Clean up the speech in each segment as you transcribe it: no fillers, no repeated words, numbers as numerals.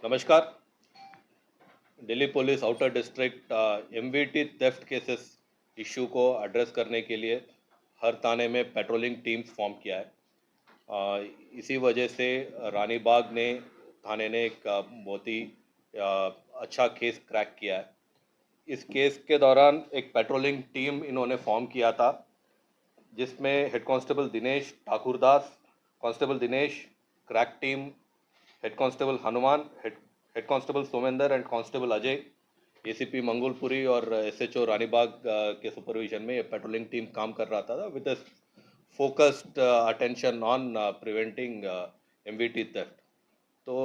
नमस्कार। Delhi police outer district MVT theft cases issue को address करने के लिए हर थाने में पेट्रोलिंग टीम्स फॉर्म किया है। इसी वजह से रानी बाग ने थाने ने एक बहुत ही अच्छा केस क्रैक किया है। इस केस के दौरान एक पेट्रोलिंग टीम इन्होंने फॉर्म किया था, जिसमें head constable Dinesh Thakurdas, constable Dinesh, crack team, head constable Hanuman, head constable Somender and constable Ajay, ACP Mangolpuri और एसएचओ रानीबाग के सुपरविजन में ये पेट्रोलिंग टीम काम कर रहा था with focused attention on preventing MVT theft. तो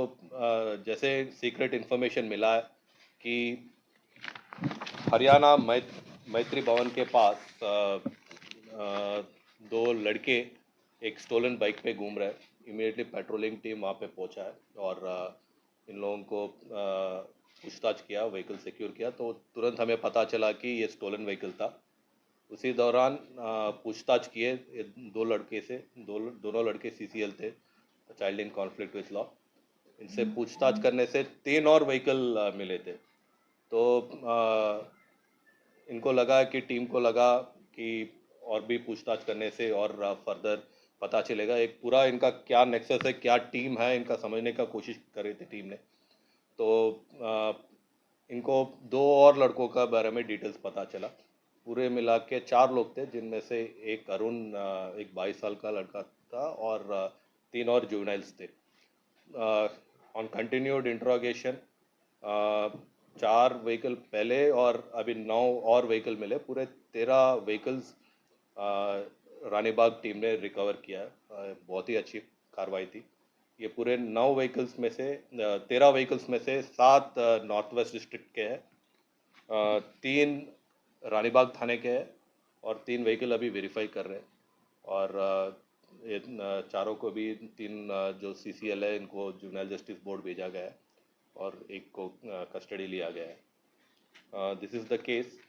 जैसे सीक्रेट इन्फॉर्मेशन मिला है कि हरियाणा मैत्री भवन के पास दो लड़के एक स्टोलन बाइक पे घूम रहे हैं। इमीडिएटली पेट्रोलिंग टीम वहाँ पे पहुंचा है और इन लोगों को पूछताछ किया, व्हीकल सिक्योर किया, तो तुरंत हमें पता चला कि ये स्टोलन व्हीकल था। उसी दौरान पूछताछ किए दो लड़के से, दोनों लड़के सीसीएल थे, child in conflict with law. इनसे पूछताछ करने से 3 और व्हीकल मिले थे। तो इनको लगा कि टीम को लगा कि और भी पूछताछ करने से और फर्दर पता चलेगा। एक पूरा इनका क्या नेक्सस है, क्या टीम है, इनका समझने का कोशिश कर रही थी टीम ने। तो इनको 2 और लड़कों का बारे में डिटेल्स पता चला। पूरे मिला के 4 लोग थे, जिनमें से एक अरुण, एक 22 साल का लड़का था और 3 और जुवेनाइल्स थे। ऑन कंटिन्यूड इंट्रोगेशन 4 व्हीकल पहले और अभी 9 और व्हीकल मिले। पूरे 13 व्हीकल्स रानीबाग टीम ने रिकवर किया है। बहुत ही अच्छी कार्रवाई थी। ये पूरे 9 व्हीकल्स में से 13 व्हीकल्स में से 7 नॉर्थ वेस्ट डिस्ट्रिक्ट के हैं, 3 रानीबाग थाने के हैं और 3 व्हीकल अभी वेरीफाई कर रहे हैं। और ये चारों को भी 3 जो सीसीएल है इनको जुवेनाइल जस्टिस बोर्ड भेजा गया है और एक को कस्टडी लिया गया है। This is the case.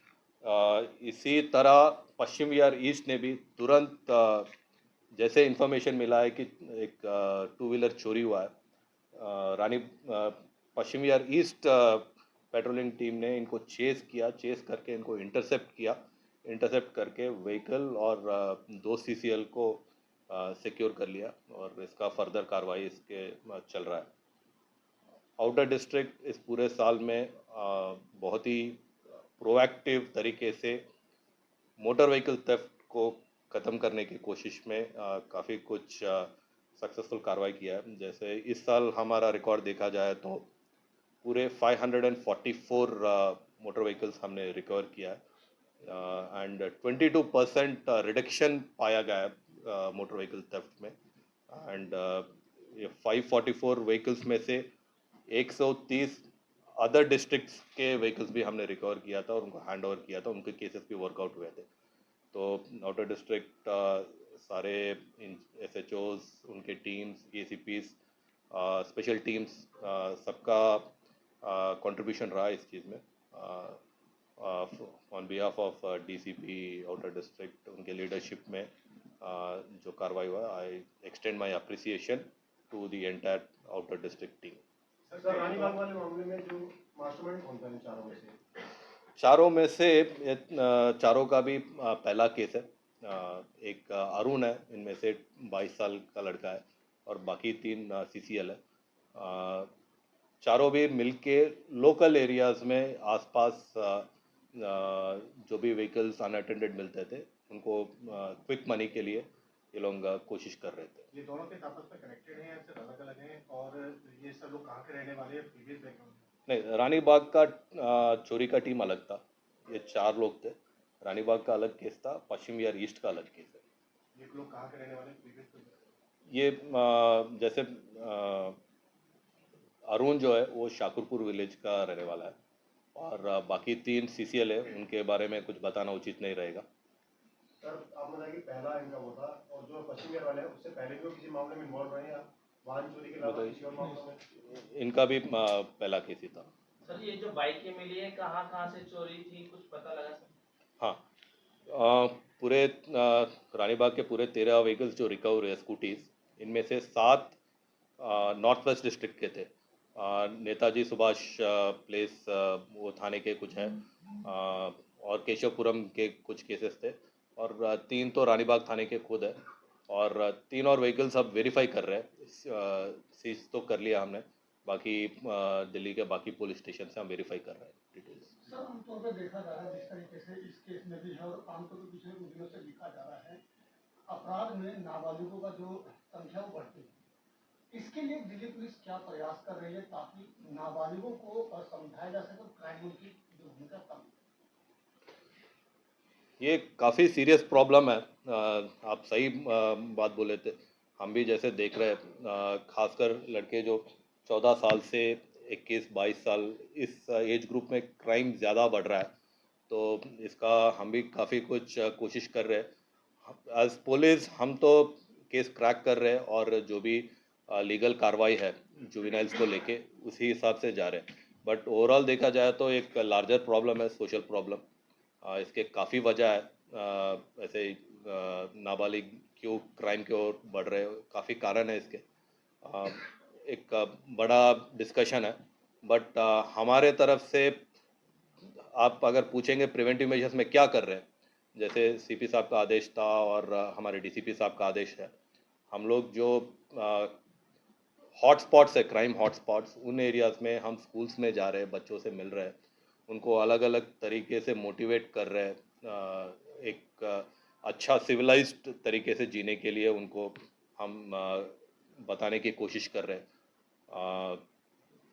इसी तरह पश्चिम विहार ईस्ट ने भी तुरंत जैसे इन्फॉर्मेशन मिला है कि एक 2 व्हीलर चोरी हुआ है, Paschim Vihar east patrolling team ने इनको चेस किया, चेस करके इनको इंटरसेप्ट करके व्हीकल और 2 सीसीएल को सिक्योर कर लिया और इसका फर्दर कार्रवाई इसके चल रहा है। आउटर डिस्ट्रिक्ट इस पूरे साल में बहुत ही प्रोएक्टिव तरीके से मोटर व्हीकल थेफ्ट को ख़त्म करने की कोशिश में काफ़ी कुछ सक्सेसफुल कार्रवाई किया है। जैसे इस साल हमारा रिकॉर्ड देखा जाए तो पूरे 544 मोटर व्हीकल्स हमने रिकवर किया है एंड 22% रिडक्शन पाया गया है मोटर व्हीकल थेफ्ट में। एंड ये 544 व्हीकल्स में से 130 अदर डिस्ट्रिक्ट्स के व्हीकल्स भी हमने रिकवर किया था और उनको हैंड ओवर किया था, उनके केसेस भी वर्कआउट हुए थे। तो आउटर डिस्ट्रिक्ट सारे एसएचओज, उनके टीम्स, एसीपीज, स्पेशल टीम्स, सबका कंट्रीब्यूशन रहा इस चीज़ में। On behalf of DCP outer district, उनके लीडरशिप में जो कार्रवाई हुआ, I extend my appreciation to the entire outer district team. Sir, Ranibagh वाले मामले में जो मास्टरमाइंड कौन था इन चारों में से? चारों में से चारों का भी पहला केस है। एक अरुण है, इनमें से 22 साल का लड़का है और बाकी 3 सीसीएल है। चारों भी मिलके लोकल एरियाज़ में आसपास जो भी व्हीकल्स अनअटेंडेड मिलते थे उनको क्विक मनी के लिए ये लोग कोशिश कर रहे थे। ये दोनों केस आपस में कनेक्टेड हैं या सिर्फ अलग अलग हैं, और ये सब लोग कहाँ के रहने वाले हैं, प्रीवियस बैकग्राउंड? नहीं, रानीबाग का चोरी का टीम अलग था, ये 4 लोग थे। रानीबाग का अलग केस था, पश्चिम विहार ईस्ट का अलग केस है। ये लोग कहाँ के रहने वाले हैं, प्रीवियस? ये जैसे अरुण जो है वो शाकुरपुर विलेज का रहने वाला है और बाकी 3 सीसीएल है, उनके बारे में कुछ बताना उचित नहीं रहेगा। सर, आपने बताया कि पहला इनका वो था, और जो पश्चिम विहार वाले हैं उससे पहले भी वो किसी मामले में इन्वॉल्व रहे या वाहन चोरी के अलावा किसी और मामलों में? इनका भी पहला केस ही था। सर, ये जो बाइकें मिली है कहाँ कहाँ से चोरी थी, कुछ पता लगा सर? हाँ, पूरे रानीबाग के पूरे 13 व्हीकल्स जो रिकवर हुए स्कूटीज, इनमें से 7 नॉर्थ वेस्ट डिस्ट्रिक्ट के थे नेताजी सुभाष प्लेस वो थाने के कुछ हैं, और केशवपुरम के कुछ केसेस थे, और 3 तो रानीबाग थाने के खुद है, और 3 और व्हीकल्स अब वेरीफाई कर रहे हैं। सीज तो कर लिया हमने, बाकी दिल्ली के बाकी पुलिस स्टेशन से हम वेरीफाई कर रहे हैं डिटेल्स। सर आमतौर पर देखा जा रहा है जिस तरीके से इस केस में भी है और आमतौर पर पिछले कुछ दिनों से लिखा जा रहा है, अपराध में नाबालिगों का जो संख्या वो बढ़ती है। इसके लिए दिल्ली पुलिस क्या प्रयास कर रही है ताकि नाबालिगों को समझाया जा सके और क्राइम की जो भूमिका कम? ये काफ़ी सीरियस प्रॉब्लम है। आप सही बात बोले थे। हम भी जैसे देख रहे हैं, खासकर लड़के जो 14 साल से 21-22 साल इस एज ग्रुप में क्राइम ज़्यादा बढ़ रहा है, तो इसका हम भी काफ़ी कुछ कोशिश कर रहे हैं। एज पुलिस हम तो केस क्रैक कर रहे हैं, और जो भी लीगल कार्रवाई है जुवेनाइल्स को लेके उसी हिसाब से जा रहे हैं। बट ओवरऑल देखा जाए तो एक लार्जर प्रॉब्लम है, सोशल प्रॉब्लम। इसके काफ़ी वजह है। ऐसे नाबालिग क्यों क्राइम की ओर बढ़ रहे हो, काफ़ी कारण है इसके। एक बड़ा डिस्कशन है, बट हमारे तरफ से आप अगर पूछेंगे प्रिवेंटिव मेजर्स में क्या कर रहे हैं, जैसे सीपी साहब का आदेश था और हमारे डीसीपी साहब का आदेश है। हम लोग जो हॉटस्पॉट्स है, क्राइम हॉटस्पॉट्स, उन एरियाज़ में हम स्कूल्स में जा रहे हैं, बच्चों से मिल रहे हैं, उनको अलग अलग तरीके से मोटिवेट कर रहे हैं, एक अच्छा सिविलाइज्ड तरीके से जीने के लिए उनको हम बताने की कोशिश कर रहे हैं,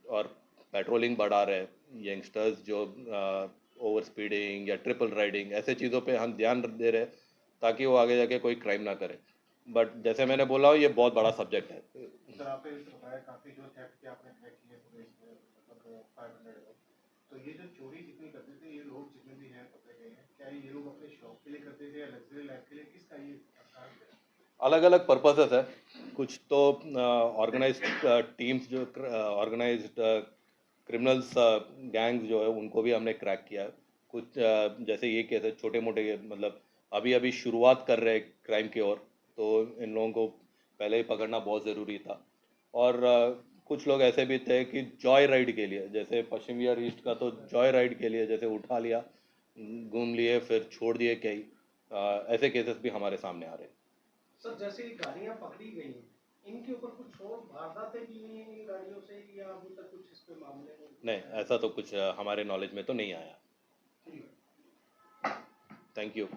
और पेट्रोलिंग बढ़ा रहे हैं। यंगस्टर्स जो ओवर स्पीडिंग या ट्रिपल राइडिंग ऐसे चीज़ों पे हम ध्यान दे रहे हैं ताकि वो आगे जाके कोई क्राइम ना करे। बट जैसे मैंने बोला, ये बहुत बड़ा सब्जेक्ट है। सर आपने बताया काफी जो थेफ्ट के आपने ट्रैक किए पूरे इसमें मतलब 500 तो ये जो चोरी जितनी करते थे ये लोग जितने भी हैं पकड़े गए हैं, क्या ये लोग अपने शौक के लिए करते थे या लग्जरी लाइफ के लिए, किसका ये कारण है? अलग अलग पर्पसेस है। कुछ तो ऑर्गेनाइज्ड टीम्स, जो ऑर्गेनाइज्ड क्रिमिनल्स गैंग्स जो है उनको भी हमने क्रैक किया है। कुछ जैसे ये केस है छोटे मोटे, मतलब अभी अभी शुरुआत कर रहे हैं क्राइम की ओर, तो इन लोगों को पहले ही पकड़ना बहुत ज़रूरी था। और कुछ लोग ऐसे भी थे कि जॉय राइड के लिए, जैसे पश्चिम विहार ईस्ट का तो जॉय राइड के लिए जैसे उठा लिया, घूम लिए, फिर छोड़ दिए कई। ऐसे केसेस भी हमारे सामने आ रहे हैं। सर जैसे गाड़ियां पकड़ी गई हैं, इनके ऊपर कुछ और वारदातें भी हुई हैं इन गाड़ियों से या अभी तक कुछ इस पे मामले में? नहीं, ऐसा तो कुछ हमारे नॉलेज में तो नहीं आया। Thank you.